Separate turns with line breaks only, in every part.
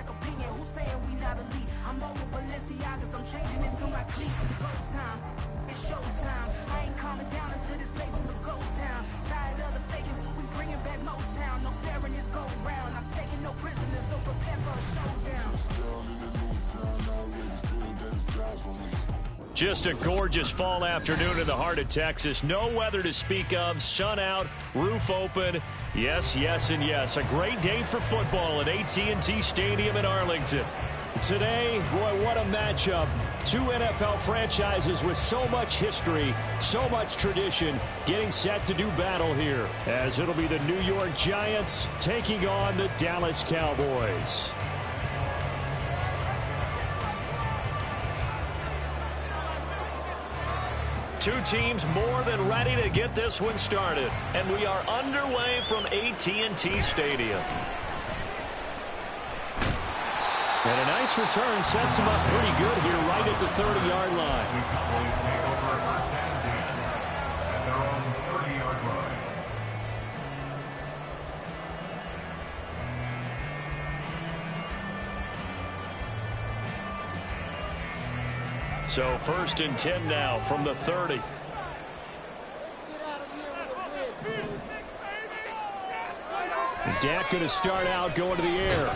like opinion. Who's saying we not elite? I'm over Balenciagas, I'm changing into my cleats. It's go time, it's showtime. I ain't calming down until this place is a ghost town. Tired of the faking, we bringing back Motown. No sparing this go round. I'm taking no prisoners, so prepare for a showdown.
Just a gorgeous fall afternoon in the heart of Texas. No weather to speak of. Sun out, roof open. Yes, yes, and yes. A great day for football at AT&T Stadium in Arlington. Today, boy, what a matchup. Two NFL franchises with so much history, so much tradition, getting set to do battle here, as it'll be the New York Giants taking on the Dallas Cowboys. Two teams more than ready to get this one started. And we are underway from AT&T Stadium. And a nice return sets him up pretty good here right at the 30-yard line. So 1st and 10 now from the 30. Dak going to start out going to the air.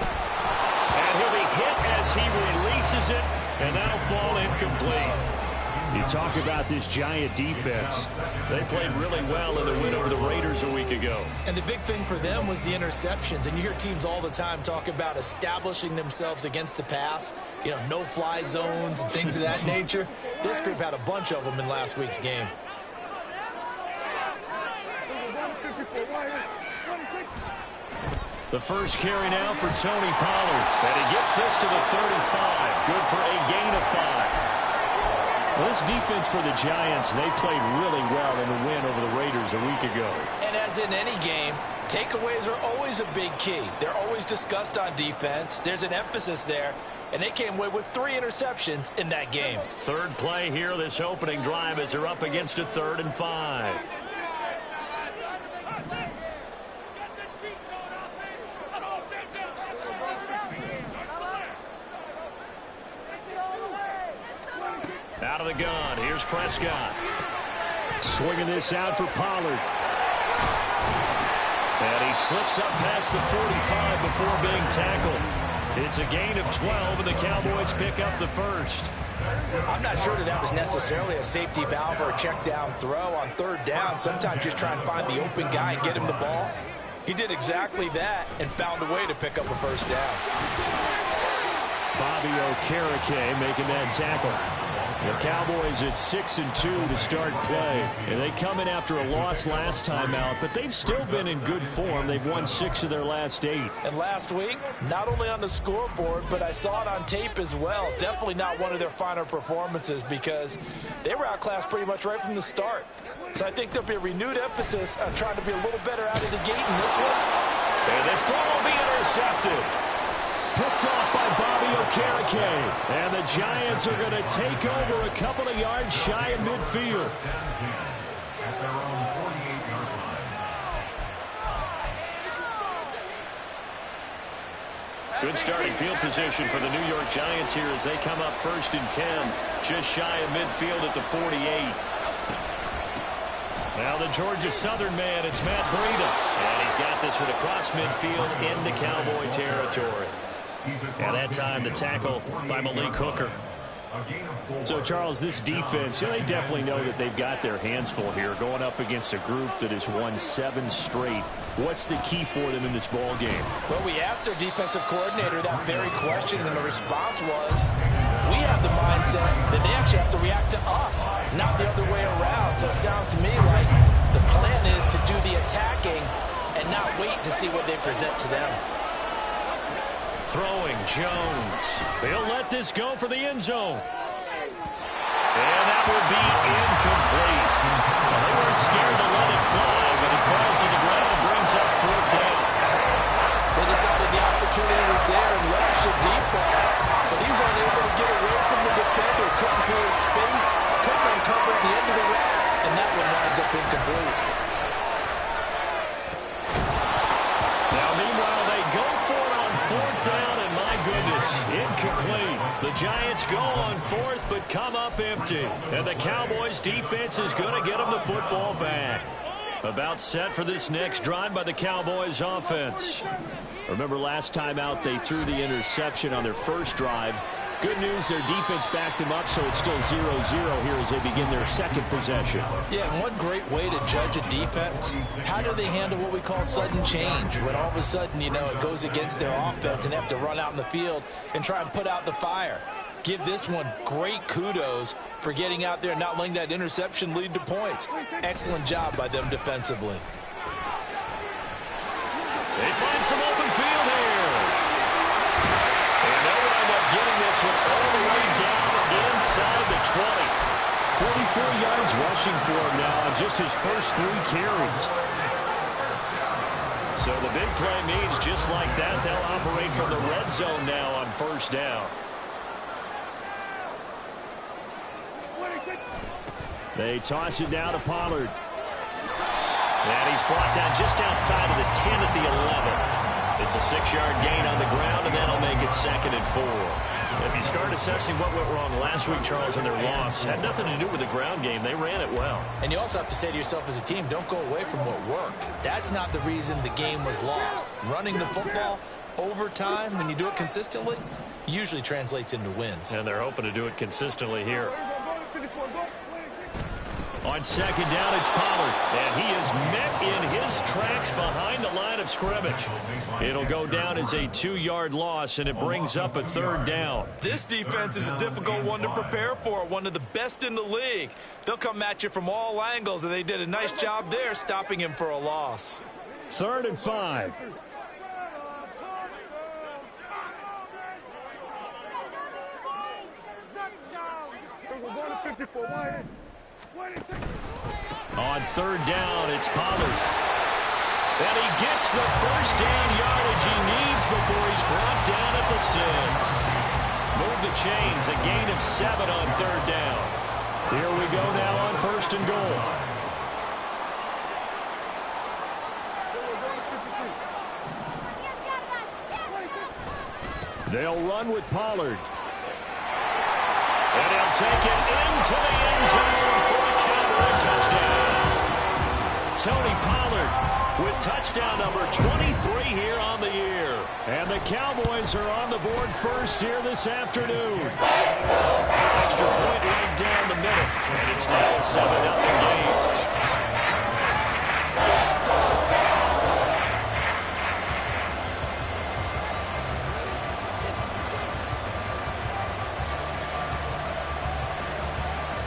And he'll be hit as he releases it, and that'll fall incomplete. You talk about this Giant defense. They played really well in the win over the Raiders a week ago.
And the big thing for them was the interceptions. And you hear teams all the time talk about establishing themselves against the pass. You know, no-fly zones and things of that nature. This group had a bunch of them in last week's game.
The first carry now for Tony Pollard. And he gets this to the 35. Good for a gain of 5. Well, this defense for the Giants, they played really well in the win over the Raiders a week ago.
And as in any game, takeaways are always a big key. They're always discussed on defense. There's an emphasis there. And they came away with 3 interceptions in that game.
Third play here, this opening drive, as they're up against a 3rd and 5. Out of the gun, here's Prescott. Swinging this out for Pollard. And he slips up past the 45 before being tackled. It's a gain of 12, and the Cowboys pick up the first.
I'm not sure that was necessarily a safety valve or a check down throw on 3rd down. Sometimes just try and find the open guy and get him the ball. He did exactly that and found a way to pick up a first down.
Bobby Okereke making that tackle. The Cowboys at 6-2 to start play. And they come in after a loss last time out, but they've still been in good form. They've won 6 of their last 8.
And last week, not only on the scoreboard, but I saw it on tape as well. Definitely not one of their finer performances because they were outclassed pretty much right from the start. So I think there'll be a renewed emphasis on trying to be a little better out of the gate in this one.
And this throw will be intercepted. Picked off by Bobby Okereke. And the Giants are going to take over a couple of yards shy of midfield. Good starting field position for the New York Giants here as they come up 1st and 10. Just shy of midfield at the 48. Now the Georgia Southern man, it's Matt Breida. And he's got this one across midfield into Cowboy territory. And that time the tackle by Malik Hooker. So, Charles, this defense, they definitely know that they've got their hands full here going up against a group that has won 7 straight. What's the key for them in this ball game?
Well, we asked their defensive coordinator that very question, and the response was, we have the mindset that they actually have to react to us, not the other way around. So it sounds to me like the plan is to do the attacking and not wait to see what they present to them.
Throwing Jones. He'll let this go for the end zone. And that will be incomplete. They weren't scared to let it fly, but it falls to the ground and brings up 4th down.
They decided the opportunity was there and rushed a deep ball, but he was unable to get away from the defender. Couldn't create space, couldn't uncover at the end of the route, and that one winds up incomplete.
Now, meanwhile, they go for it on 4th down, and my goodness, incomplete. The Giants go on fourth, but come up empty. And the Cowboys defense is going to get them the football back. About set for this next drive by the Cowboys offense. Remember last time out they threw the interception on their first drive. Good news, their defense backed them up, so it's still 0-0 here as they begin their second possession. Yeah, and one great way to judge a defense, how do they handle what we call sudden change? When all of a sudden, you know, it goes against their offense and they have to run out in the field and try and put out the fire. Give this one great kudos for getting out there and not letting that interception lead to points. Excellent job by them defensively. They find some open field here. And they'll wind up getting this one all the way down inside the 20. 44 yards rushing for him now on just his first 3 carries. So the big play means just like that, they'll operate from the red zone now on first down. They toss it down to Pollard. And he's brought down just outside of the 10 at the 11. It's a 6-yard gain on the ground, and that'll make it 2nd and 4. If you start assessing what went wrong last week, Charles, in their loss, had nothing to do with the ground game. They ran it well. And you also have to say to yourself as a team, don't go away from what worked. That's not the reason the game was lost. Running the football over time, when you do it consistently, usually translates into wins. And they're hoping to do it consistently here. On second down, it's Pollard, and he is met in his tracks behind the line of scrimmage. It'll go down as a 2-yard loss, and it brings up a 3rd down. This defense is a difficult one to prepare for, one of the best in the league. They'll come at you from all angles, and they did a nice job there stopping him for a loss. 3rd and 5. On 3rd down, it's Pollard. And he gets the first down yardage he needs before he's brought down at the 6. Move the chains, a gain of 7 on 3rd down. Here we go now on 1st and goal. They'll run with Pollard. And he'll take it into the end zone for a Cowboy touchdown. Tony Pollard with touchdown number 23 here on the year. And the Cowboys are on the board first here this afternoon. Extra point right down the middle. And it's now a 7-0 game.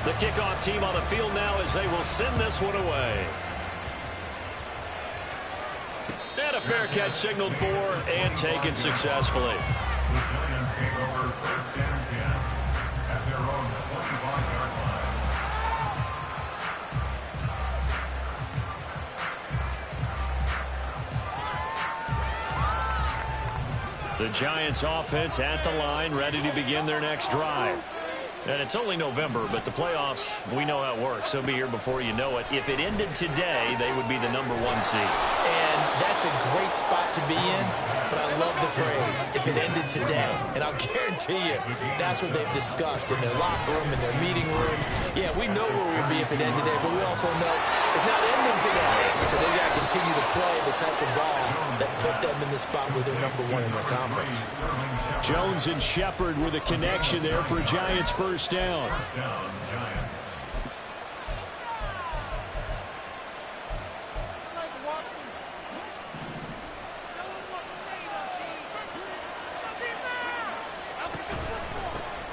The kickoff team on the field now as they will send this one away. And a fair catch signaled for and taken successfully. The Giants offense at the line, ready to begin their next drive. And it's only November, but the playoffs, we know how it works. They'll be here before you know it. If it ended today, they would be the number 1 seed. And that's a great spot to be in, but I love the phrase, if it ended today. And I'll guarantee you, that's what they've discussed in their locker room, in their meeting rooms. Yeah, we know where we'll be if it ended today, but we also know it's not ending today. So they've got to continue to play the type of ball that put them in the spot where they're number 1 in their conference. Jones and Shepard with a connection there for Giants first down.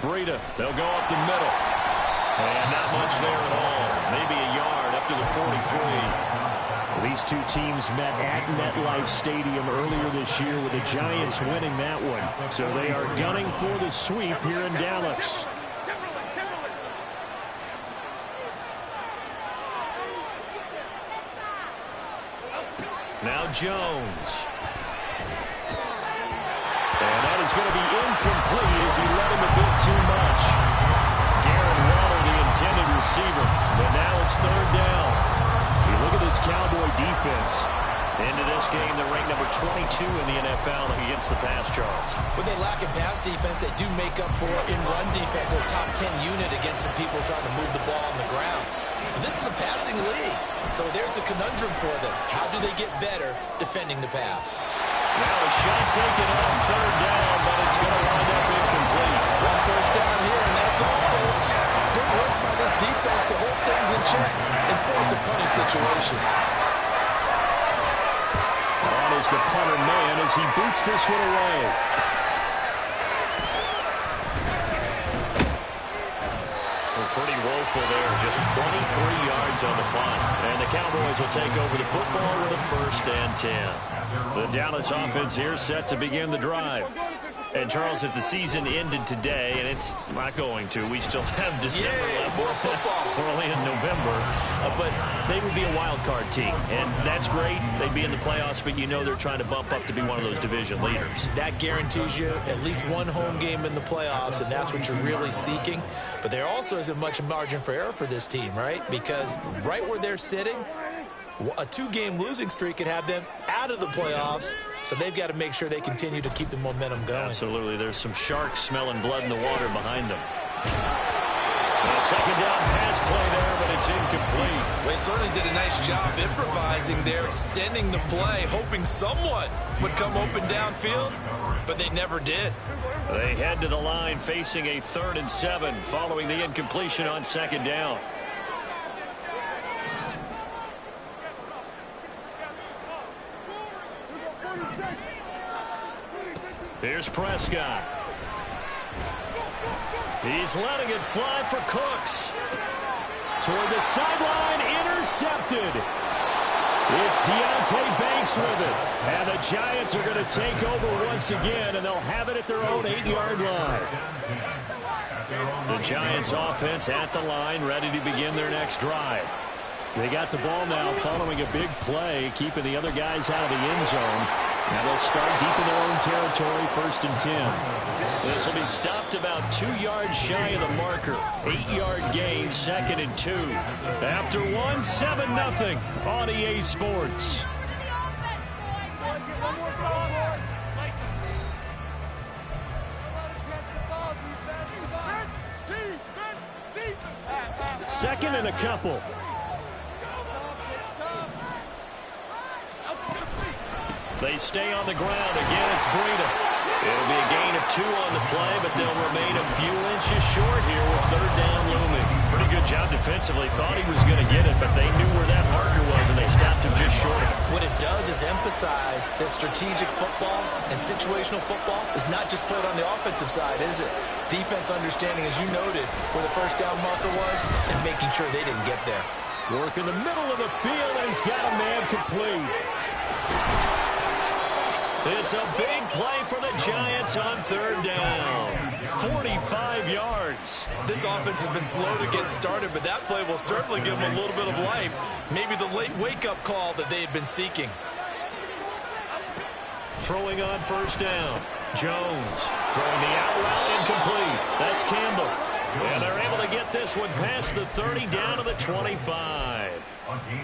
Breida, they'll go up the middle. And not much there at all. Maybe a yard up to the 43. These two teams met at MetLife Stadium earlier this year with the Giants winning that one. So they are gunning for the sweep here in Dallas. Now Jones. And that is going to be incomplete as he let him a bit too much. Darren Waller, the intended receiver. But now it's 3rd down. You look at this Cowboy defense. Into this game, they're ranked number 22 in the NFL against the pass, Charles.
When they lack in pass defense, they do make up for in run defense. They're a top 10 unit against the people trying to move the ball on the ground. But this is a passing league, so there's a conundrum for them. How do they get better defending the pass?
Now a shot taken on third down, but it's going to wind up incomplete.
One first down here, and that's all, folks. Good work by this defense to hold things in check and force a punting situation.
On is the punter man as he boots this one away. Well, pretty woeful there, just 23 yards on the punt. And the Cowboys will take over the football with a 1st and 10. The Dallas offense here set to begin the drive. And, Charles, if the season ended today, and it's not going to, we still have December left.
More football.
We're only in November. But they would be a wild card team, and that's great. They'd be in the playoffs, but you know they're trying to bump up to be one of those division leaders.
That guarantees you at least one home game in the playoffs, and that's what you're really seeking. But there also isn't much margin for error for this team, right? Because right where they're sitting, a 2-game losing streak could have them out of the playoffs, so they've got to make sure they continue to keep the momentum going.
Absolutely. There's some sharks smelling blood in the water behind them. A second down pass play there, but it's incomplete.
They certainly did a nice job improvising there, extending the play, hoping someone would come open downfield, but they never did.
They head to the line facing a 3rd and 7 following the incompletion on second down. Here's Prescott. He's letting it fly for Cooks. Toward the sideline, intercepted. It's Deontay Banks with it. And the Giants are going to take over once again, and they'll have it at their own 8-yard line. The Giants offense at the line, ready to begin their next drive. They got the ball now following a big play, keeping the other guys out of the end zone. Now they'll start deep in their own territory, 1st and 10. This will be stopped about 2 yards shy of the marker. 8-yard gain, 2nd and 2. After 1, 7-0 on EA Sports. Second and a couple. They stay on the ground. Again, it's Breida. It'll be a gain of 2 on the play, but they'll remain a few inches short here with 3rd down looming. Pretty good job defensively. Thought he was going to get it, but they knew where that marker was, and they stopped him just short of it.
What it does is emphasize that strategic football and situational football is not just played on the offensive side, is it? Defense understanding, as you noted, where the 1st down marker was and making sure they didn't get there.
Work in the middle of the field, and he's got a man complete. It's a big play for the Giants on 3rd down. 45 yards.
This offense has been slow to get started, but that play will certainly give them a little bit of life. Maybe the late wake-up call that they had been seeking.
Throwing on 1st down. Jones throwing the out route incomplete. That's Campbell. And they're able to get this one past the 30 down to the 25.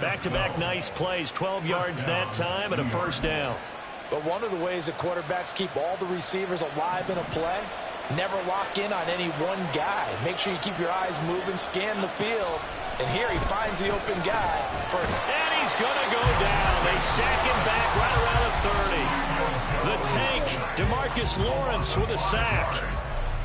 Back-to-back nice plays. 12 yards that time and a 1st down.
But one of the ways that quarterbacks keep all the receivers alive in a play, never lock in on any one guy. Make sure you keep your eyes moving, scan the field. And here he finds the open guy.
And he's going to go down. They sack him back right around the 30. The tank, DeMarcus Lawrence with a sack.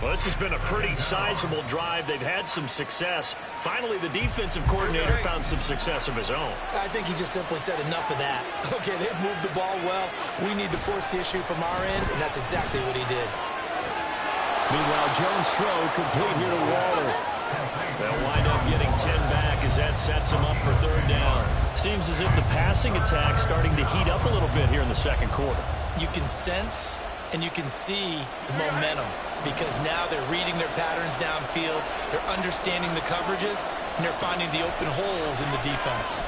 Well, this has been a pretty sizable drive. They've had some success. Finally, the defensive coordinator found some success of his own.
I think he just simply said enough of that. Okay, they've moved the ball well. We need to force the issue from our end, and that's exactly what he did.
Meanwhile, Jones' throw complete here to Waller. They'll wind up getting 10 back as that sets them up for 3rd down. Seems as if the passing attack's starting to heat up a little bit here in the 2nd quarter.
You can sense and you can see the momentum because now they're reading their patterns downfield, they're understanding the coverages, and they're finding the open holes in the defense.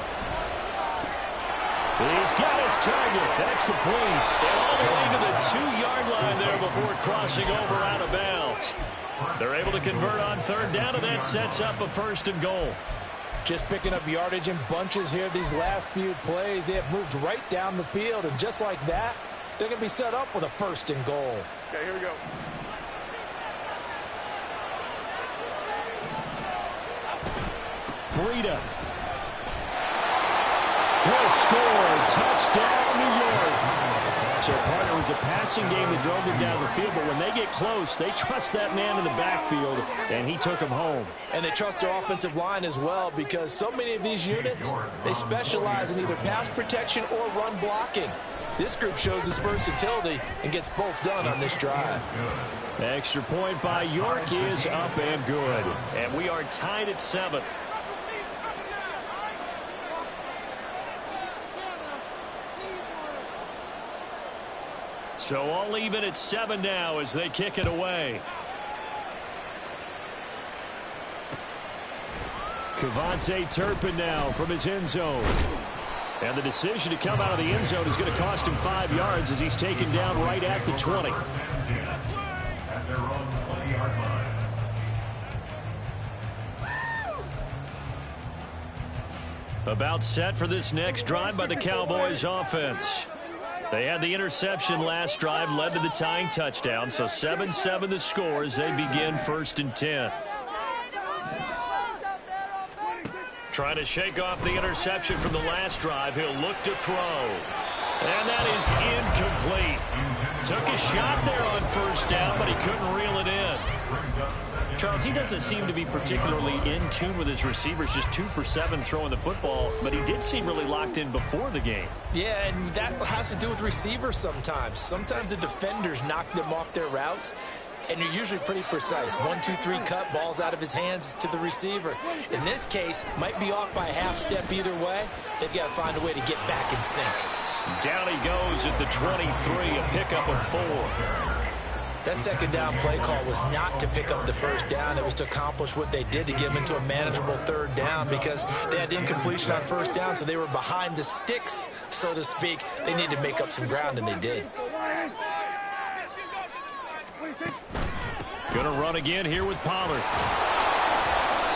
He's got his target. That's complete. And all the way to the 2-yard line there before crossing over out of bounds. They're able to convert on 3rd down, and that sets up a 1st and goal.
Just picking up yardage in bunches here these last few plays. They have moved right down the field, and just like that, they're going to be set up with a 1st and goal.
Okay, here we go.
Breida will score. Touchdown, New York. So, partner, it was a passing game that drove them down the field, but when they get close, they trust that man in the backfield, and he took them home.
And they trust their offensive line as well, because so many of these units, they specialize in either pass protection or run blocking. This group shows its versatility and gets both done on this drive.
Extra point by York is up and good. And we are tied at 7. So all even at 7 now as they kick it away. Cavante Turpin now from his end zone. And the decision to come out of the end zone is going to cost him 5 yards as he's taken down right at the 20. About set for this next drive by the Cowboys offense. They had the interception last drive, led to the tying touchdown. So 7-7 the score as they begin 1st and 10. Trying to shake off the interception from the last drive. He'll look to throw. And that is incomplete. Took a shot there on 1st down, but he couldn't reel it in. Charles, he doesn't seem to be particularly in tune with his receivers, just 2 for 7 throwing the football, but he did seem really locked in before the game.
Yeah, and that has to do with receivers sometimes. Sometimes the defenders knock them off their routes, and you're usually pretty precise. 1, 2, 3 cut, balls out of his hands to the receiver. In this case, might be off by a half step either way. They've got to find a way to get back in sync.
Down he goes at the 23, a pickup of 4.
That 2nd down play call was not to pick up the 1st down. It was to accomplish what they did to get them into a manageable 3rd down, because they had incompletion on 1st down, so they were behind the sticks, so to speak. They needed to make up some ground, and they did.
Gonna run again here with Pollard.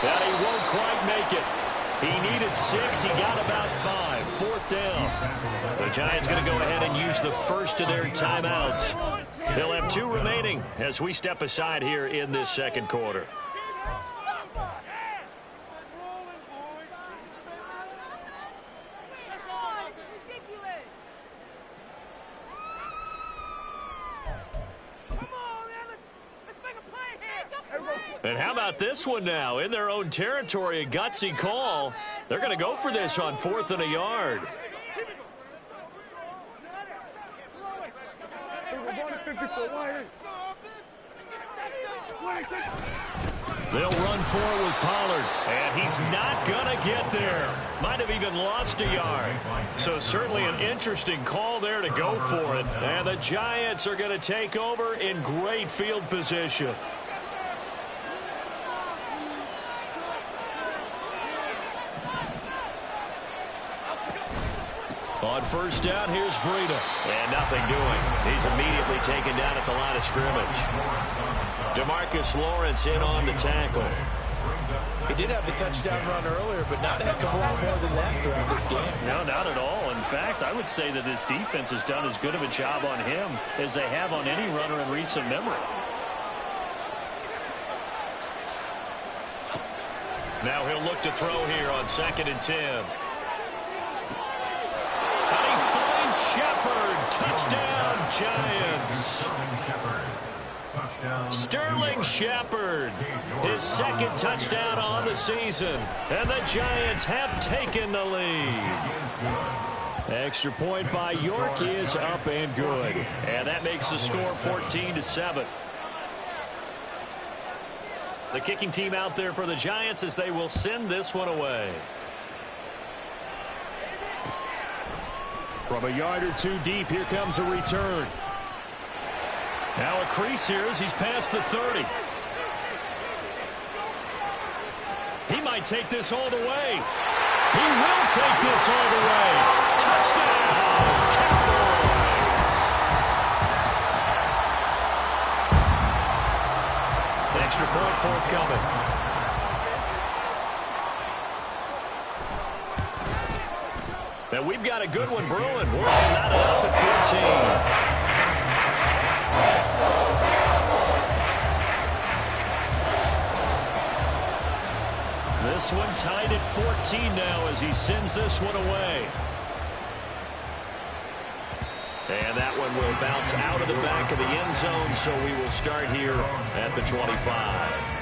But he won't quite make it. He needed 6. He got about 5. 4th down. The Giants going to go ahead and use the first of their timeouts. They'll have 2 remaining as we step aside here in this 2nd quarter. And how about this one now? In their own territory, a gutsy call. They're going to go for this on 4th and a yard. They'll run forward with Pollard, and he's not going to get there. Might have even lost a yard. So certainly an interesting call there to go for it. And the Giants are going to take over in great field position. On 1st down, here's Breida. And nothing doing. He's immediately taken down at the line of scrimmage. DeMarcus Lawrence in on the tackle.
He did have the touchdown run earlier, but not a heck of a lot more than that throughout this game.
No, not at all. In fact, I would say that this defense has done as good of a job on him as they have on any runner in recent memory. Now he'll look to throw here on 2nd and 10. Shepard, touchdown, Giants. Sterling Shepard, his 2nd touchdown on the season. And the Giants have taken the lead. Extra point by York is up and good. And that makes the score 14-7. The kicking team out there for the Giants as they will send this one away. From a yard or 2 deep, here comes a return. Now a crease here as he's past the 30. He might take this all the way. He will take this all the way. Touchdown, Cowboys! Extra point forthcoming. And we've got a good one brewing. We're all knotted up at 14. This one tied at 14 now as he sends this one away. And that one will bounce out of the back of the end zone, so we will start here at the 25.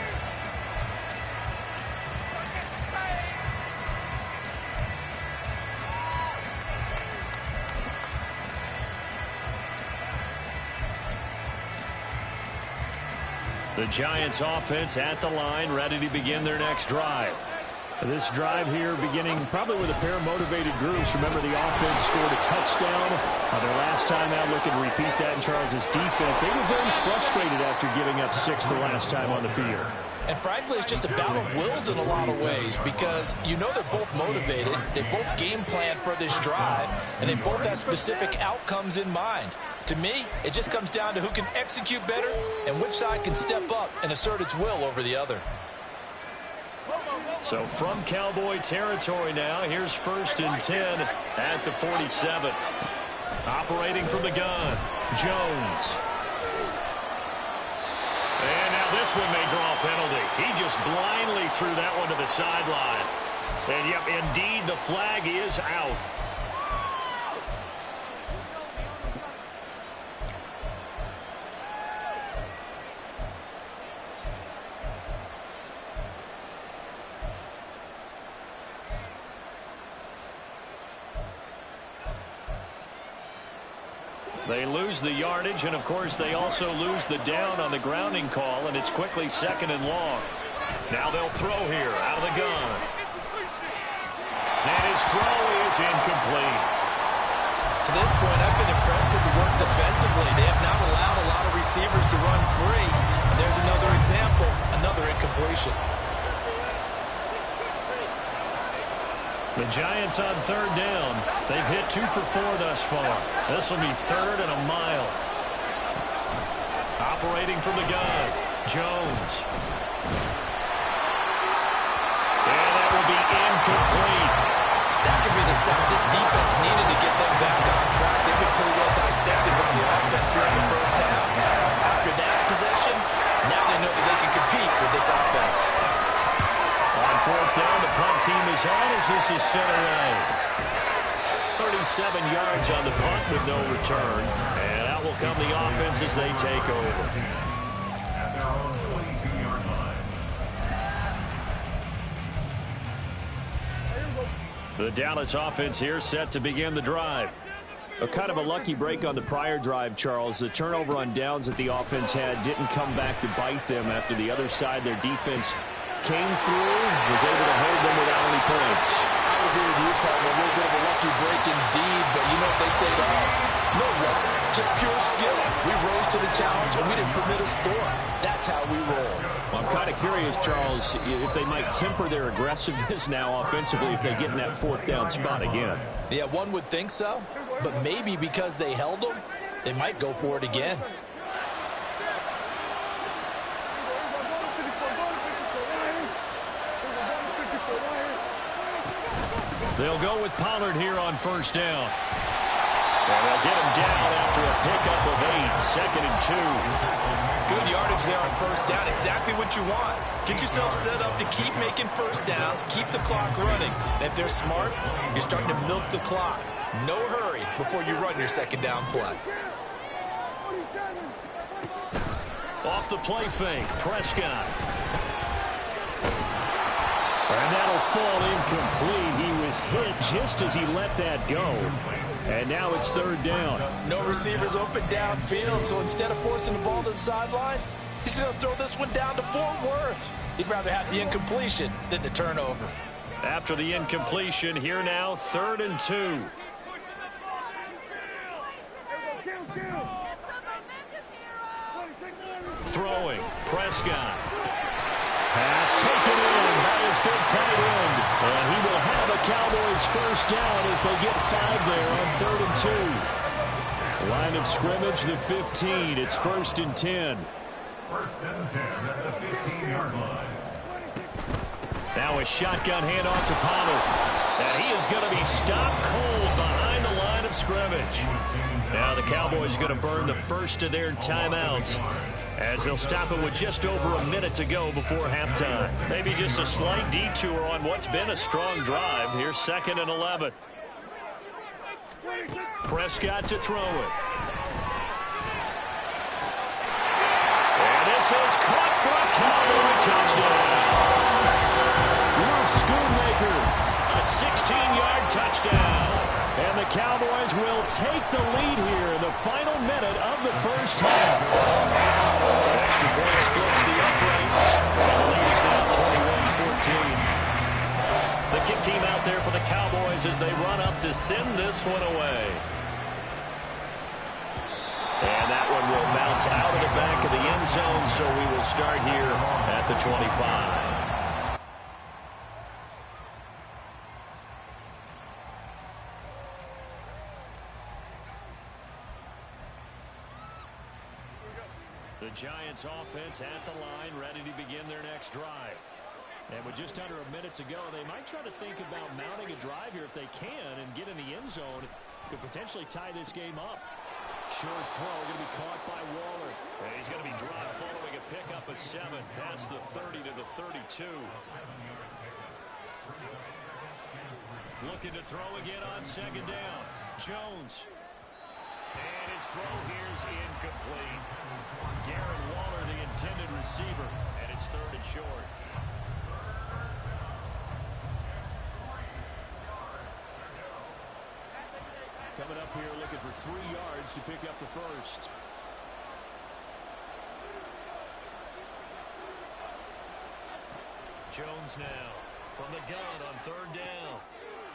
The Giants offense at the line, ready to begin their next drive. This drive here beginning probably with a pair of motivated groups. Remember, the offense scored a touchdown their last time out. Looking to repeat that in Charles's defense. They were very frustrated after giving up 6 the last time on the field.
And frankly, it's just a battle of wills in a lot of ways because you know they're both motivated. They both game plan for this drive, and they both have specific outcomes in mind. To me, it just comes down to who can execute better and which side can step up and assert its will over the other.
So from Cowboy territory now, here's 1st and 10 at the 47. Operating from the gun, Jones. And now this one may draw a penalty. He just blindly threw that one to the sideline. And yep, indeed, the flag is out. They lose the yardage, and of course they also lose the down on the grounding call, and it's quickly 2nd and long. Now they'll throw here out of the gun. And his throw is incomplete.
To this point, I've been impressed with the work defensively. They have not allowed a lot of receivers to run free. And there's another example, another incompletion.
The Giants on 3rd down. They've hit 2 for 4 thus far. This will be 3rd and a mile. Operating from the gun, Jones. And that will be incomplete.
That could be the stop this defense needed to get them back on track. They've been pretty well dissected by the offense here in the first half. After that possession, now they know that they can compete with this offense.
On 4th down, the punt team is on as this is sent away. 37 yards on the punt with no return. And out will come the offense as they take over. The Dallas offense here set to begin the drive. A kind of a lucky break on the prior drive, Charles. The turnover on downs that the offense had didn't come back to bite them after the other side, their defense came through, was able to hold them without any points.
I would agree with you, partner. A little bit of a lucky break indeed, but you know what they'd say to us? No luck, just pure skill. We rose to the challenge, and we didn't permit a score. That's how we roll.
Well, I'm kind of curious, Charles, if they might temper their aggressiveness now offensively if they get in that 4th down spot again.
Yeah, one would think so, but maybe because they held them, they might go for it again.
They'll go with Pollard here on 1st down. And they'll get him down after a pickup of 8, 2nd and 2.
Good yardage there on 1st down, exactly what you want. Get yourself set up to keep making 1st downs, keep the clock running. And if they're smart, you're starting to milk the clock. No hurry before you run your 2nd down play.
Off the play fake, Prescott. And that'll fall incomplete. He was hit just as he let that go. And now it's 3rd down.
No receivers open downfield, so instead of forcing the ball to the sideline, he's going to throw this one down to Fort Worth. He'd rather have the incompletion than the turnover.
After the incompletion, here now, 3rd and 2. Throwing, Prescott. Pass taken in by his big tight end. And he will have a Cowboys 1st down as they get 5 there on 3rd and 2. Line of scrimmage, the 15. It's 1st and 10.
1st and 10 at the 15-yard line.
Now a shotgun handoff to Pollard. And he is going to be stopped cold behind the line of scrimmage. Now the Cowboys going to burn the first of their timeouts as they'll stop it with just over a minute to go before halftime. Maybe just a slight detour on what's been a strong drive. Here's 2nd and 11. Prescott to throw it. And this is caught for a Cowboy touchdown. Luke Schoonmaker, a 16-yard touchdown. And the Cowboys will take the lead here in the final minute of the first half. Extra point splits the uprights. And the lead is now 21-14. The kick team out there for the Cowboys as they run up to send this one away. And that one will bounce out of the back of the end zone, so we will start here at the 25. The Giants offense at the line, ready to begin their next drive. And with just under a minute to go, they might try to think about mounting a drive here if they can and get in the end zone. Could potentially tie this game up. Short throw going to be caught by Waller. And he's going to be dropped following a pickup of 7 past the 30 to the 32. Looking to throw again on 2nd down. Jones. And his throw here is incomplete. Darren Waller, the intended receiver, and it's 3rd and short. Coming up here looking for 3 yards to pick up the first. Jones now from the gun on 3rd down.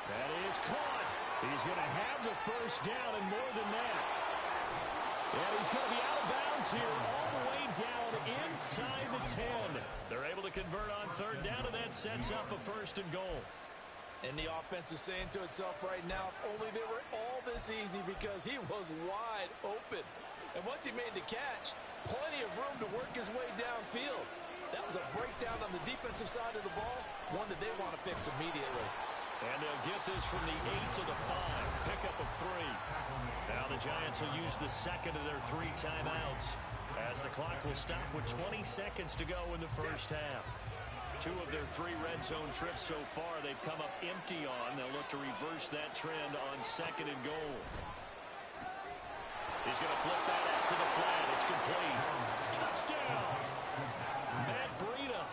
That is caught. He's going to have the first down and more than that. And he's going to be out of bounds here all the way down inside the 10. They're able to convert on 3rd down, and that sets up a 1st and goal.
And the offense is saying to itself right now, only they were all this easy because he was wide open. And once he made the catch, plenty of room to work his way downfield. That was a breakdown on the defensive side of the ball, one that they want to fix immediately.
And they'll get this from the 8 to the 5. Pickup of 3. Now the Giants will use the 2nd of their 3 timeouts as the clock will stop with 20 seconds to go in the first half. 2 of their 3 red zone trips so far they've come up empty on. They'll look to reverse that trend on 2nd and goal. He's going to flip that out to the flat. It's complete. Touchdown! Matt Breida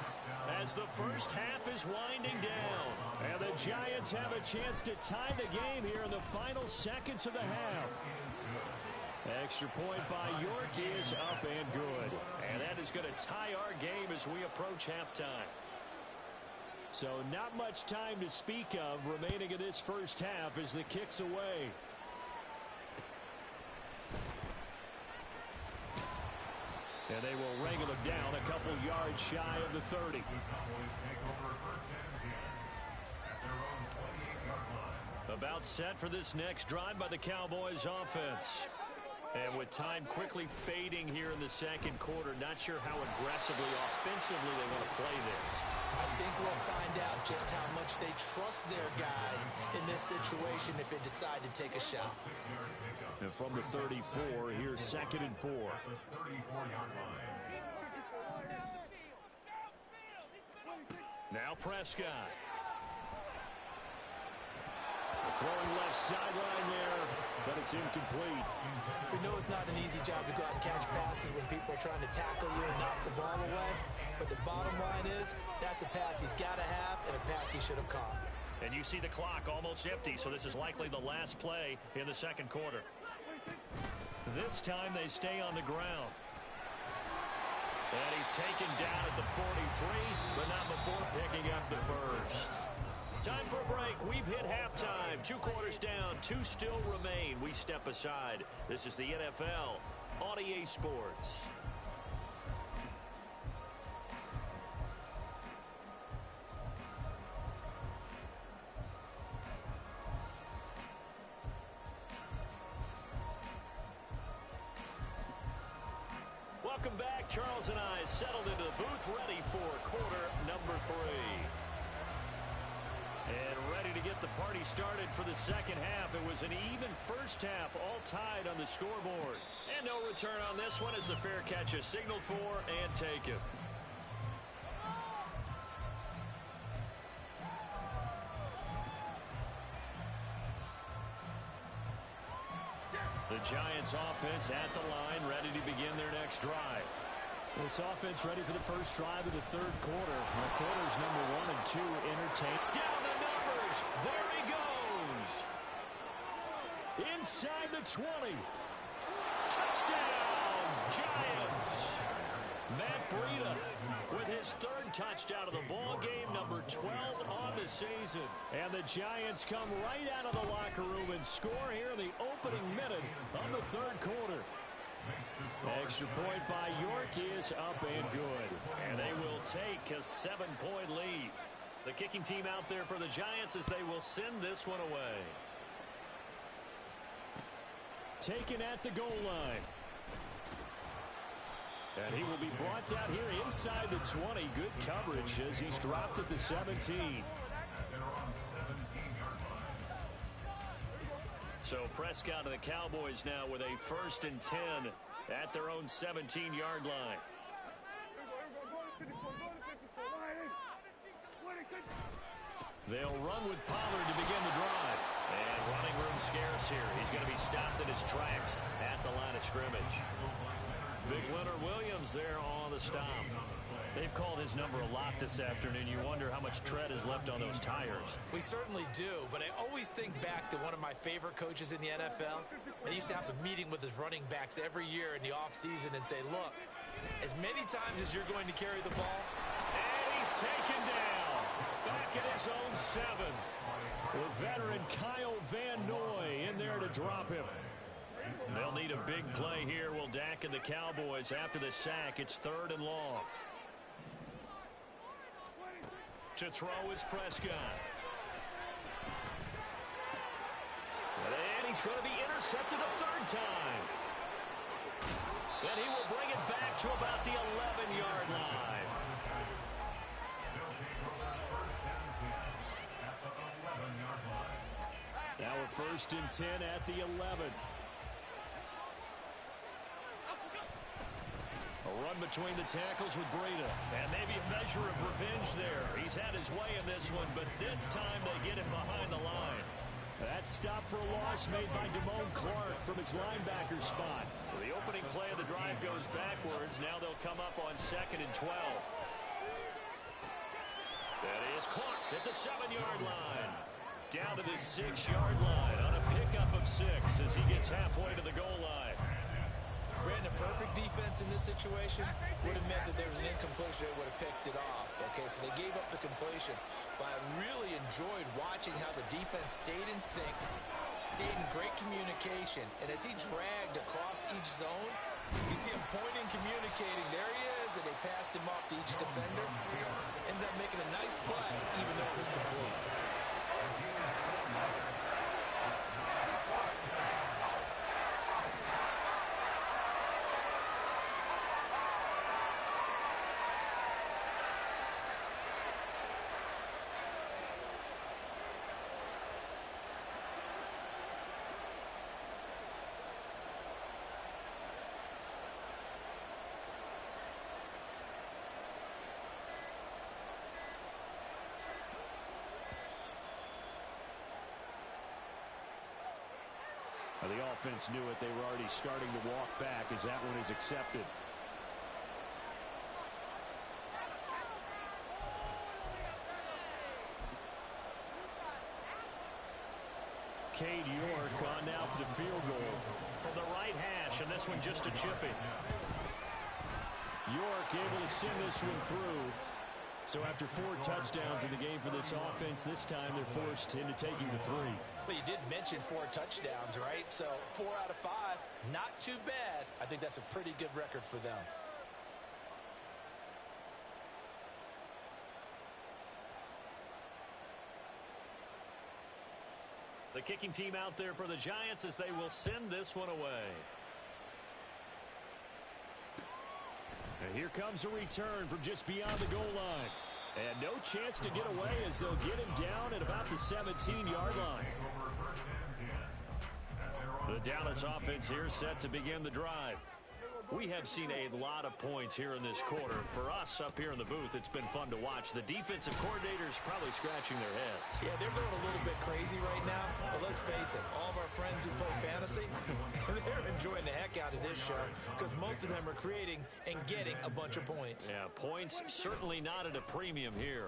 as the first half is winding down. And the Giants have a chance to tie the game here in the final seconds of the half. Extra point by York is up and good. And that is going to tie our game as we approach halftime. So not much time to speak of remaining in this first half as the kick's away. And they will wrangle it down a couple yards shy of the 30. About set for this next drive by the Cowboys offense. And with time quickly fading here in the 2nd quarter, not sure how aggressively, offensively they want to play this.
I think we'll find out just how much they trust their guys in this situation if they decide to take a shot.
And from the 34, here's 2nd and 4. Now Prescott. Throwing left sideline there, but it's incomplete.
We know it's not an easy job to go out and catch passes when people are trying to tackle you and knock the ball away. But the bottom line is, that's a pass he's got to have and a pass he should have caught.
And you see the clock almost empty, so this is likely the last play in the 2nd quarter. This time they stay on the ground. And he's taken down at the 43, but not before picking up the first. Time for a break. We've hit halftime. 2 quarters down. 2 still remain. We step aside. This is the NFL on EA Sports. Welcome back. Charles and I settled into the booth ready for quarter number 3. And ready ready to get the party started for the second half. It was an even first half, all tied on the scoreboard. And no return on this one as the fair catch is signaled for and taken. The Giants offense at the line, ready to begin their next drive.
This offense ready for the first drive of the third quarter. The quarters number 1 and 2 entertain.
Down the numbers. There he goes.
Inside the 20.
Touchdown, Giants. Matt Breida with his third touchdown of the ball game, number 12 on the season.
And the Giants come right out of the locker room and score here in the opening minute of the third quarter.
Extra point by York is up and good. And they will take a 7-point lead. The kicking team out there for the Giants as they will send this one away.
Taken at the goal line. And he will be brought down here inside the 20. Good coverage as he's dropped at the 17.
So Prescott and the Cowboys now with a 1st and 10 at their own 17-yard line. They'll run with Pollard to begin the drive. And running room scarce here. He's going to be stopped in his tracks at the line of scrimmage. Big Leonard Williams there on the stop. They've called his number a lot this afternoon. You wonder how much tread is left on those tires.
We certainly do, but I always think back to one of my favorite coaches in the NFL. They used to have a meeting with his running backs every year in the offseason and say, look, as many times as you're going to carry the ball.
And he's taken down. Back at his own 7.
The veteran Kyle Van Noy in there to drop him.
They'll need a big play here. Will Dak and the Cowboys after the sack. It's 3rd and long. To throw is Prescott. And he's going to be intercepted a 3rd time. And he will bring it back to about the 11-yard line.
Now a 1st and 10 at the 11.
A run between the tackles with Breida. And maybe a measure of revenge there. He's had his way in this one, but this time they get him behind the line.
That stop for a loss made by Damone Clark from his linebacker spot.
So the opening play of the drive goes backwards. Now they'll come up on 2nd and 12. That is Clark at the 7-yard line. Down to the 6-yard line on a pickup of 6 as he gets halfway to the goal line.
Brandon, perfect defense in this situation would have meant that there was an incompletion. They would have picked it off. Okay, so they gave up the completion. But I really enjoyed watching how the defense stayed in sync, stayed in great communication. And as he dragged across each zone, you see him pointing, communicating. There he is, and they passed him off to each defender. Ended up making a nice play, even though it was complete.
The offense knew it. They were already starting to walk back as that one is accepted. Cade York on now for the field goal.
From the right hash, and this one just a chippy.
York able to send this one through. So after 4 touchdowns in the game for this offense, this time they're forced into taking the 3.
But you did mention 4 touchdowns, right? So 4 out of 5, not too bad. I think that's a pretty good record for them.
The kicking team out there for the Giants as they will send this one away.
And here comes a return from just beyond the goal line. And no chance to get away as they'll get him down at about the 17-yard line. The Dallas offense here set to begin the drive. We have seen a lot of points here in this quarter. For us up here in the booth, it's been fun to watch. The defensive coordinators probably scratching their heads.
Yeah, they're going a little bit crazy right now. But let's face it, all of our friends who play fantasy, they're enjoying the heck out of this show because most of them are creating and getting a bunch of points.
Yeah, points certainly not at a premium here.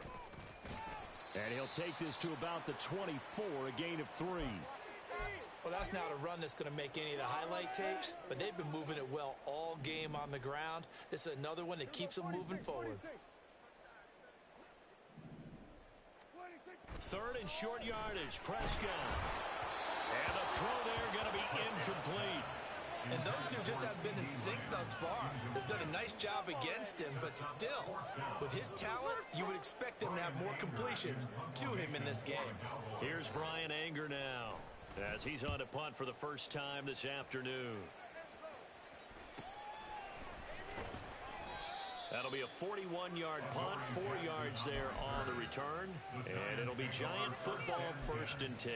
And he'll take this to about the 24, a gain of 3.
Well, that's not a run that's going to make any of the highlight tapes, but they've been moving it well all game on the ground. This is another one that keeps them moving forward.
Third and short yardage, Prescott. And the throw there going to be incomplete.
And those two just haven't been in sync thus far. They've done a nice job against him, but still, with his talent, you would expect them to have more completions to him in this game.
Here's Brian Anger now, as he's on to punt for the first time this afternoon. That'll be a 41-yard punt, 4 yards there on the return, and it'll be Giant football, 1st and 10.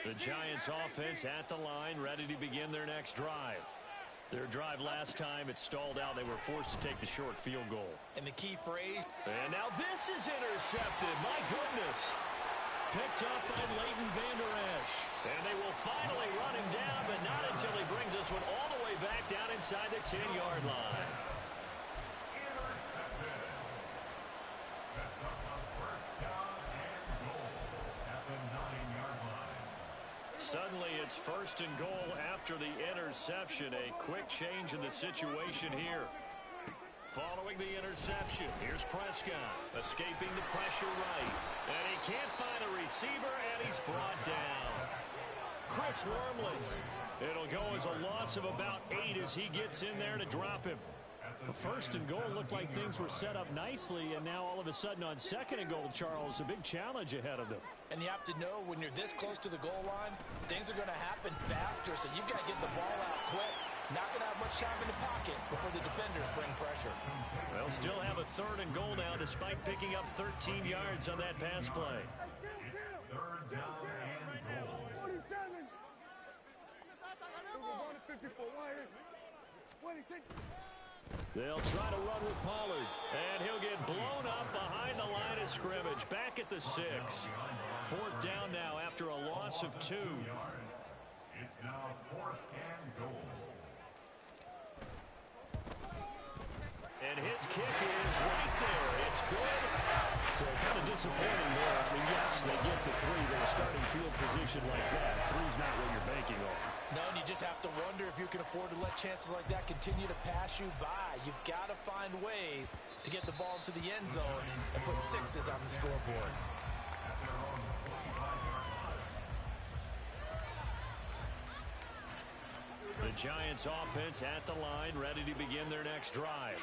The Giants offense at the line, ready to begin their next drive. Their drive last time, it stalled out. They were forced to take the short field goal.
And the key phrase.
And now this is intercepted. My goodness. Picked up by Leighton Vander Esch. And they will finally run him down, but not until he brings this one all the way back down inside the 10-yard line.
Intercepted. Sets up a 1st down and goal at the 9-yard line.
Suddenly it's 1st and goal after the interception. A quick change in the situation here. Following the interception, here's Prescott escaping the pressure right. And he can't find a receiver, and he's brought down. Chris Wormley. It'll go as a loss of about 8 as he gets in there to drop him.
The 1st and goal looked like things were set up nicely, and now all of a sudden on 2nd and goal, Charles, a big challenge ahead of them.
And you have to know when you're this close to the goal line, things are going to happen faster, so you've got to get the ball out quick. Not going to have much time in the pocket before the defenders bring pressure.
They'll still have a 3rd and goal now despite picking up 13 yards on that pass play.
It's 3rd down and goal.
They'll try to run with Pollard.
And he'll get blown up behind the line of scrimmage. Back at the 6. 4th down now after a loss of 2.
It's now 4th and goal.
And his kick is right there. It's good.
So kind of disappointing there. I mean, yes, they get the 3, but a starting field position like that, 3's not what you're banking on.
No, and you just have to wonder if you can afford to let chances like that continue to pass you by. You've got to find ways to get the ball into the end zone and put 6s on the scoreboard.
The Giants offense at the line, ready to begin their next drive.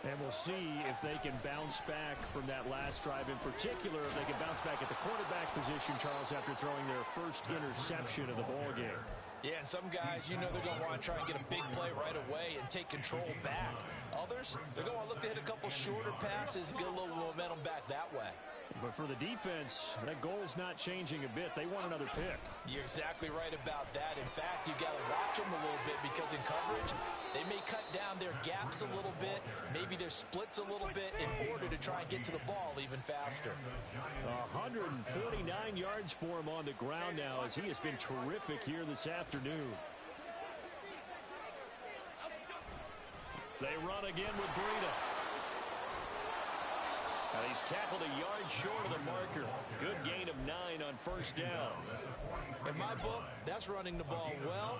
And we'll see if they can bounce back from that last drive. In particular, if they can bounce back at the quarterback position, Charles, after throwing their first interception of the ball game.
Yeah, and some guys, you know they're going to want to try and get a big play right away and take control back. Others, they're going to look to hit a couple shorter passes, get a little momentum back that way.
But for the defense, that goal's not changing a bit. They want another pick.
You're exactly right about that. In fact, you've got to watch them a little bit because in coverage, they may cut down their gaps a little bit, maybe their splits a little bit in order to try and get to the ball even faster.
149 yards for him on the ground now as he has been terrific here this afternoon.
They run again with Breida. And he's tackled a yard short of the marker. Good gain of 9 on 1st down.
In my book, that's running the ball well,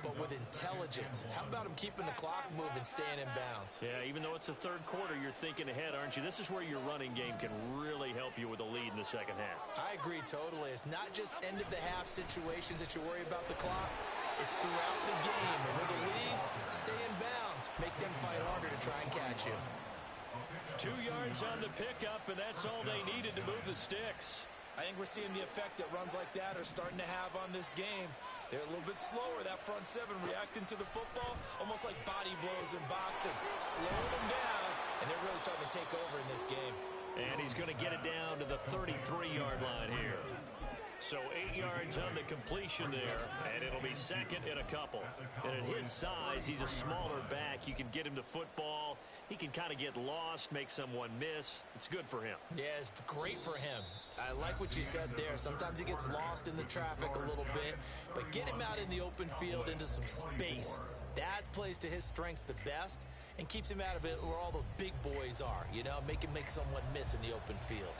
but with intelligence. How about him keeping the clock moving, staying in bounds?
Yeah, even though it's the 3rd quarter, you're thinking ahead, aren't you? This is where your running game can really help you with a lead in the 2nd half.
I agree totally. It's not just end-of-the-half situations that you worry about the clock. It's throughout the game. And with a lead, stay in bounds. Make them fight harder to try and catch you.
2 yards on the pickup, and that's all they needed to move the sticks.
I think we're seeing the effect that runs like that are starting to have on this game. They're a little bit slower, that front seven, reacting to the football, almost like body blows in boxing, slowing them down, and they're really starting to take over in this game.
And he's going to get it down to the 33-yard line here. So 8 yards on the completion there, and it'll be second and a couple. And at his size, he's a smaller back. You can get him to football. He can kind of get lost, make someone miss. It's good for him.
Yeah, it's great for him. I like what you said there. Sometimes he gets lost in the traffic a little bit, but get him out in the open field into some space. That plays to his strengths the best and keeps him out of it where all the big boys are, you know, make him make someone miss in the open field.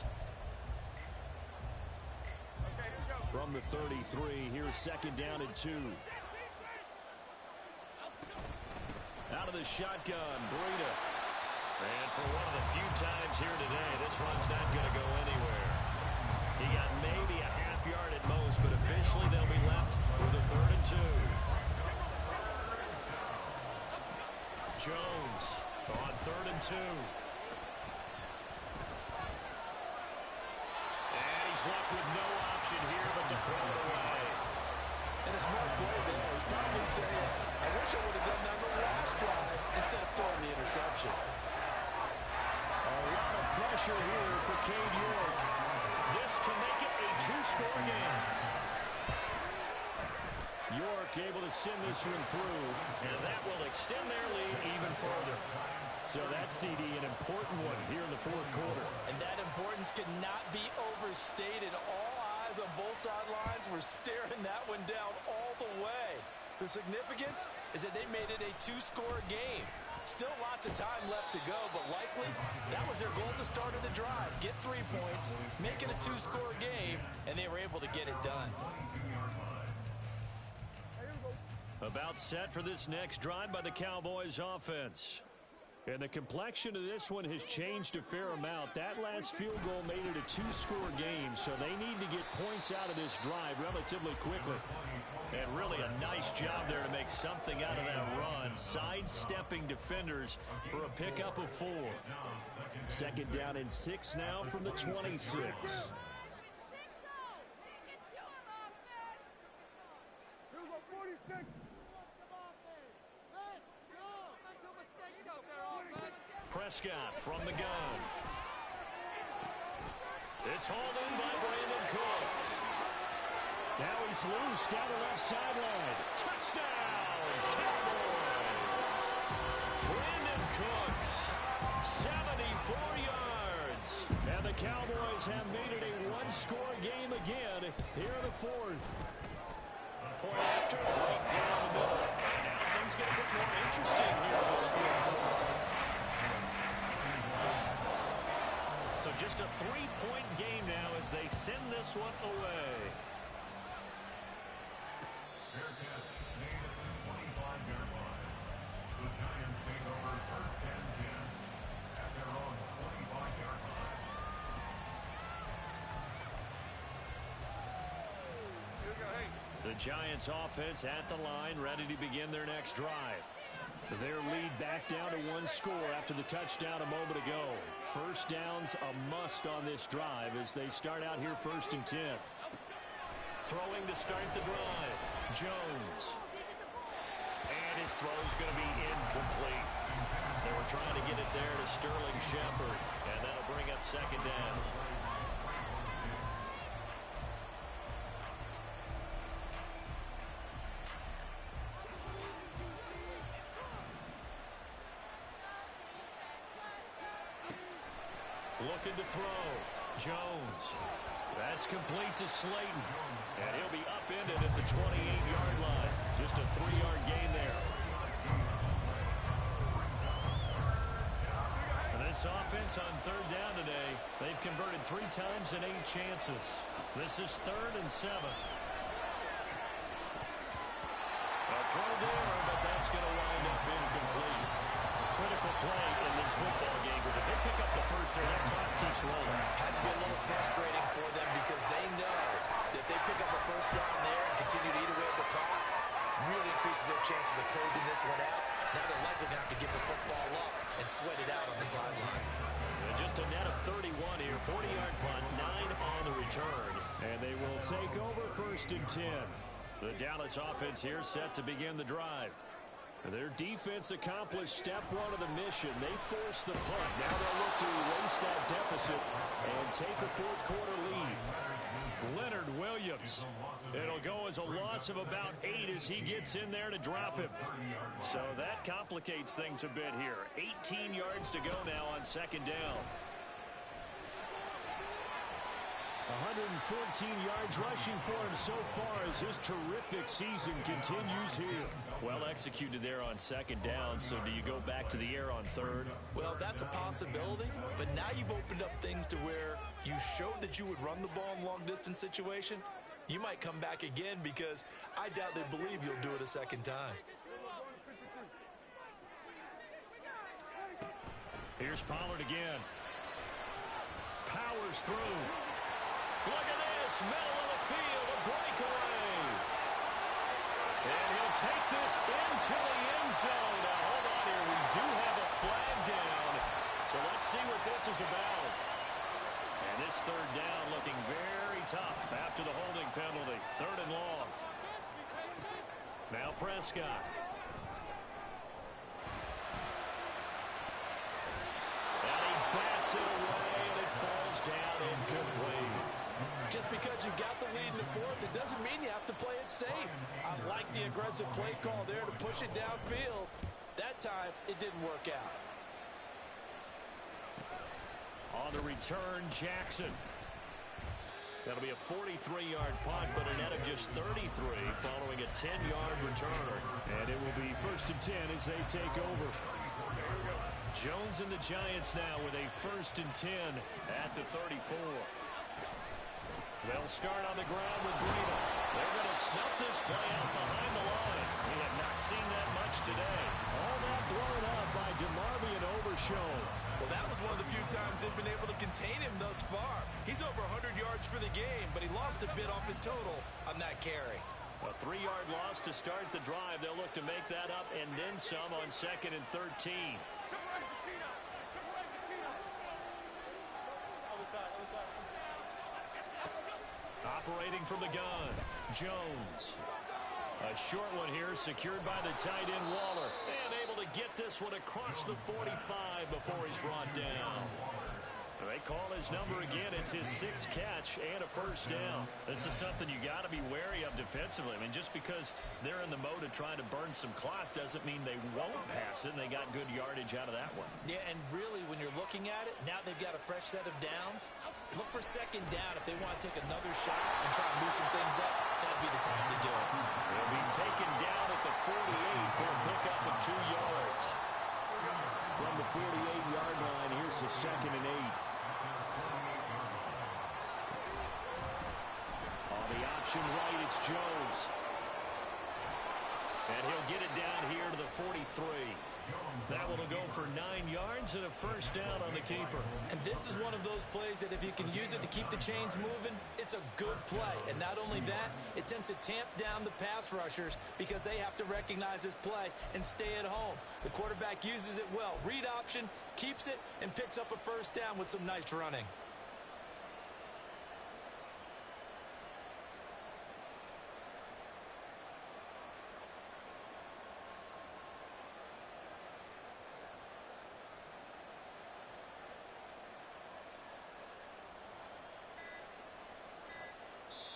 From the 33, here's second down and 2. Out of the shotgun, Breida. And for one of the few times here today, this run's not going to go anywhere. He got maybe a half yard at most, but officially they'll be left with a 3rd and 2. Jones on 3rd and 2. And he's left with no option here but to throw it away.
And a smart play there. He's probably saying, I wish I would have done that on the last drive instead of throwing the interception.
A lot of pressure here for Cade York.
This to make it a 2-score game.
York able to send this one through,
and that will extend their lead even further.
So that CD, an important one here in the 4th quarter.
And that importance cannot be overstated. All eyes on both sidelines were staring that one down all the way. The significance is that they made it a 2-score game. Still lots of time left to go, but likely that was their goal at the start of the drive. Get 3 points, make it a 2-score game, and they were able to get it done.
About set for this next drive by the Cowboys offense. And the complexion of this one has changed a fair amount. That last field goal made it a 2-score game, so they need to get points out of this drive relatively quickly.
And really a nice job there to make something out of that run. Sidestepping defenders for a pickup of 4.
Second down and 6 now from the 26.
Prescott from the gun. It's hauled in by Brandon Cooks.
Now he's loose down the left sideline.
Touchdown, Cowboys! Brandon Cooks, 74 yards.
And the Cowboys have made it a 1-score game again here in the 4th.
Point after, right down the middle. Now things get a bit more interesting here in this 4th quarter. So just a 3-point game now as they send this one away.
Fair catch made at the 25-yard line. The Giants take over 1st and 10 at their own 25-yard line.
The Giants offense at the line, ready to begin their next drive. Their lead back down to 1 score after the touchdown a moment ago. First down's a must on this drive as they start out here 1st and 10.
Throwing to start the drive, Jones. And his throw's going to be incomplete. They were trying to get it there to Sterling Shepard, and that'll bring up second down. Looking to throw. Jones. That's complete to Slayton. And he'll be upended at the 28-yard line. Just a 3-yard gain there. And this offense on 3rd down today, they've converted 3 times in 8 chances. This is 3rd and 7. A throw there, but that's going to wind up incomplete. Critical play in this football game because if they pick up the first there, that clock keeps rolling.
Has to be a little frustrating for them because they know that if they pick up a first down there and continue to eat away at the clock, really increases their chances of closing this one out. Now they're likely going to have to give the football up and sweat it out on the sideline.
And just a net of 31 here, 40-yard punt, 9 on the return.
And they will take over 1st and 10.
The Dallas offense here set to begin the drive. Their defense accomplished step one of the mission. They forced the punt. Now they'll look to erase that deficit and take a fourth-quarter lead. Leonard Williams. It'll go as a loss of about 8 as he gets in there to drop him. So that complicates things a bit here. 18 yards to go now on second down.
114 yards rushing for him so far as his terrific season continues here.
Well executed there on second down, so do you go back to the air on third?
Well, that's a possibility, but now you've opened up things to where you showed that you would run the ball in long-distance situation. You might come back again because I doubt they believe you'll do it a second time.
Here's Pollard again. Powers through. Look at this, middle of the field, a breakaway. And he'll take this into the end zone. Now, hold on here. We do have a flag down. So let's see what this is about. And this third down looking very tough after the holding penalty. Third and long. Now Prescott. And he bats it away, and it falls down incomplete.
Just because you got the lead in the fourth, it doesn't mean you have to play it safe. I like the aggressive play call there to push it downfield. That time, it didn't work out.
On the return, Jackson. That'll be a 43-yard punt, but a net of just 33 following a 10-yard return.
And it will be 1st and 10 as they take over.
Jones and the Giants now with a 1st and 10 at the 34. They'll start on the ground with Breida. They're going to snuff this play out behind the line. We have not seen that much today.
All that blown up by DeMarvion Overshown.
Well, that was one of the few times they've been able to contain him thus far. He's over 100 yards for the game, but he lost a bit off his total on that carry.
A 3-yard loss to start the drive. They'll look to make that up and then some on 2nd and 13. Operating from the gun, Jones. A short one here, secured by the tight end Waller. And able to get this one across the 45 before he's brought down. They call his number again. It's his 6th catch and a 1st down. This is something you got to be wary of defensively. I mean, just because they're in the mode of trying to burn some clock doesn't mean they won't pass it, and they got good yardage out of that one.
Yeah, and really, when you're looking at it, now they've got a fresh set of downs. Look for 2nd down if they want to take another shot and try and loosen things up. That'd be the time to do it.
They'll be taken down at the 48 for a pickup of 2 yards.
From the 48-yard line, here's the 2nd and 8.
On the option right, it's Jones. And he'll get it down here to the 43. That one will go for 9 yards and a 1st down on the keeper.
And this is one of those plays that if you can use it to keep the chains moving, it's a good play. And not only that, it tends to tamp down the pass rushers because they have to recognize this play and stay at home. The quarterback uses it well. Read option, keeps it, and picks up a 1st down with some nice running.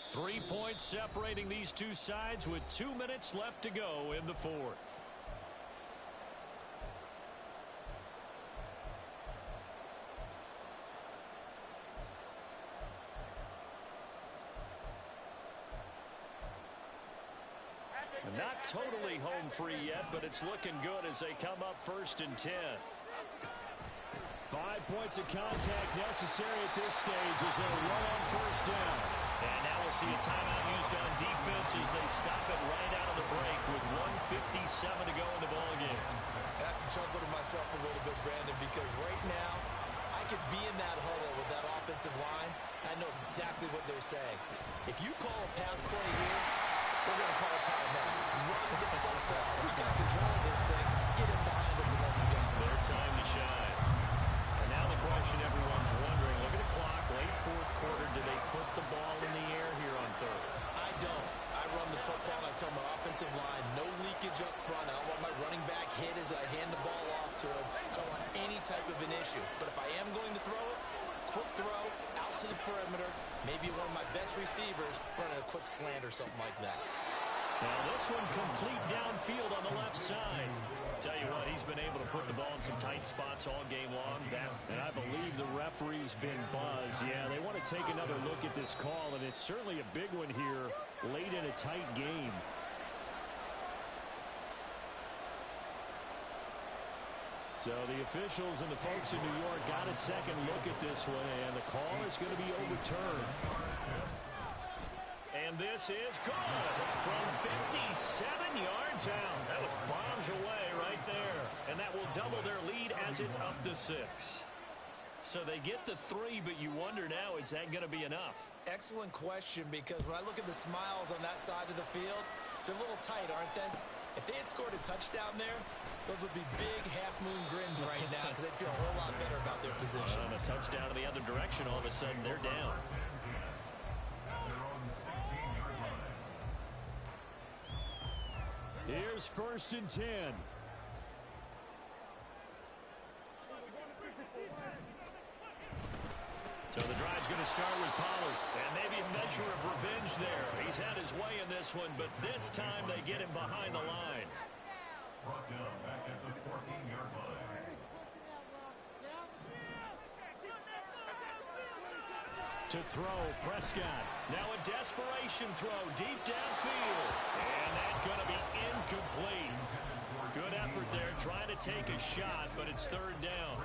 Three points separating these two sides with 2 minutes left to go in the 4th. Not totally home free yet, but it's looking good as they come up 1st and 10.
5 points of contact necessary at this stage as they run on 1st down.
And now we'll see a timeout used on defense as they stop it right out of the break with 1:57 to go in the ballgame.
I have to chuckle to myself a little bit, Brandon, because right now I could be in that huddle with that offensive line. I know exactly what they're saying. If you call a pass play here, we're going to call a timeout. Run the football. We got control of this thing. Get it behind us and let's go.
Their time to shine. And now the question everyone's wondering, look at the clock, late 4th quarter. Do they put the ball in the air here on 3rd?
I don't. I run the football. offensive line. No leakage up front. I don't want my running back hit as I hand the ball off to him. I don't want any type of an issue. But if I am going to throw it, quick throw, out to the perimeter, maybe one of my best receivers running a quick slant or something like that.
Now this one complete downfield on the left side. Tell you what, he's been able to put the ball in some tight spots all game long. And I believe the referee's been buzzed. Yeah, they want to take another look at this call, and it's certainly a big one here late in a tight game. So the officials and the folks in New York got a second look at this one, and the call is going to be overturned. And this is good from 57 yards out. That was bombs away right there. And that will double their lead as it's up to 6. So they get the 3, but you wonder now, is that going to be enough?
Excellent question, because when I look at the smiles on that side of the field, they're a little tight, aren't they? If they had scored a touchdown there, those would be big half-moon grins right now because they'd feel a whole lot better about their position.
On a touchdown in the other direction, all of a sudden they're down. Here's 1st and 10. So the drive's going to start with Pollard. And maybe a measure of revenge there. He's had his way in this one, but this time they get him behind the line.
Brought down back at the 14-yard line.
To throw, Prescott. Now a desperation throw deep downfield. And that's going to be incomplete. Good effort there, trying to take a shot, but it's 3rd down.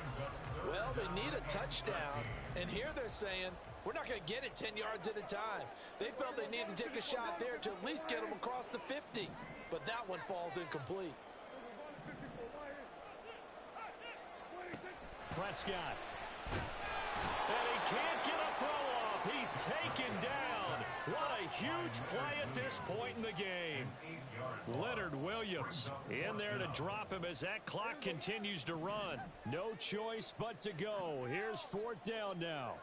Well, they need a touchdown, and here they're saying, we're not going to get it 10 yards at a time. They felt they needed to take a shot there to at least get them across the 50, but that one falls incomplete.
Prescott. And he can't get a throw off. He's taken down. What a huge play at this point in the game. Leonard Williams in there to drop him as that clock continues to run. No choice but to go. Here's 4th down now.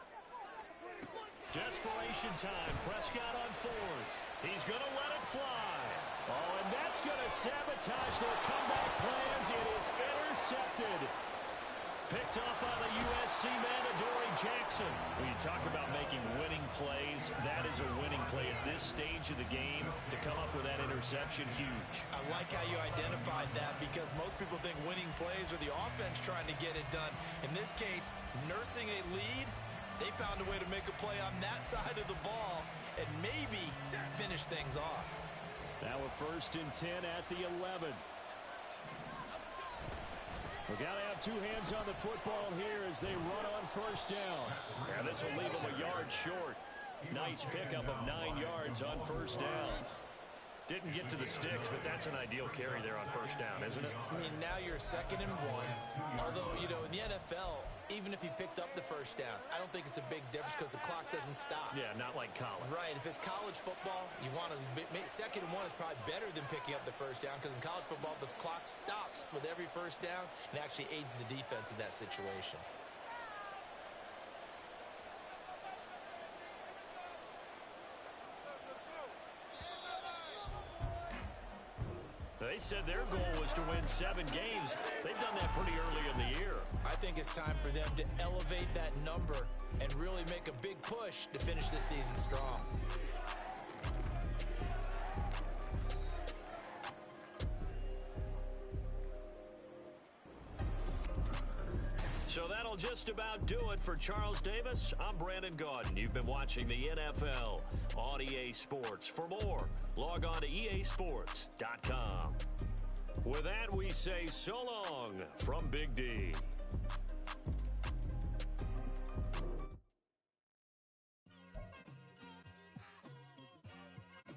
Desperation time. Prescott on 4th. He's going to let it fly. Oh, and that's going to sabotage their comeback plans. It is intercepted. Picked up on the USC man, Adoree Jackson. When you talk about making winning plays, that is a winning play at this stage of the game. To come up with that interception, huge.
I like how you identified that because most people think winning plays are the offense trying to get it done. In this case, nursing a lead, they found a way to make a play on that side of the ball and maybe finish things off.
Now a 1st and 10 at the 11. We got to have 2 hands on the football here as they run on 1st down. Yeah, this will leave them a yard short. Nice pickup of 9 yards on 1st down. Didn't get to the sticks, but that's an ideal carry there on 1st down, isn't it?
I mean, now you're 2nd and 1. Although, you know, in the NFL, even if he picked up the 1st down, I don't think it's a big difference because the clock doesn't stop.
Yeah, not like college.
Right. If it's college football, you want to 2nd and 1 is probably better than picking up the 1st down because in college football, the clock stops with every 1st down and actually aids the defense in that situation.
They said their goal was to win 7 games. They've done that pretty early in the year.
I think it's time for them to elevate that number and really make a big push to finish the season strong.
So that'll just about do it for Charles Davis. I'm Brandon Gaudin. You've been watching the NFL on EA Sports. For more, log on to easports.com. With that, we say so long from Big D.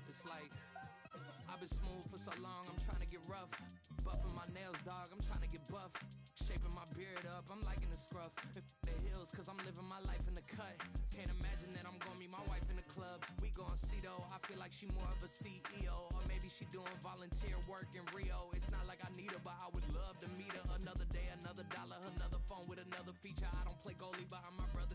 It's like I've been smooth for so long, I'm trying to get rough. Buffing my nails, dog, I'm trying to get buff. Shaping my beard up, I'm liking the scruff. The hills, cause I'm living my life in the cut. Can't imagine that I'm gonna meet my wife in the club. We gon' see though, I feel like she more of a CEO. Or maybe she doing volunteer work in Rio. It's not like I need her, but I would love to meet her. Another day, another dollar, another phone with another feature. I don't play goalie, but I'm my brother's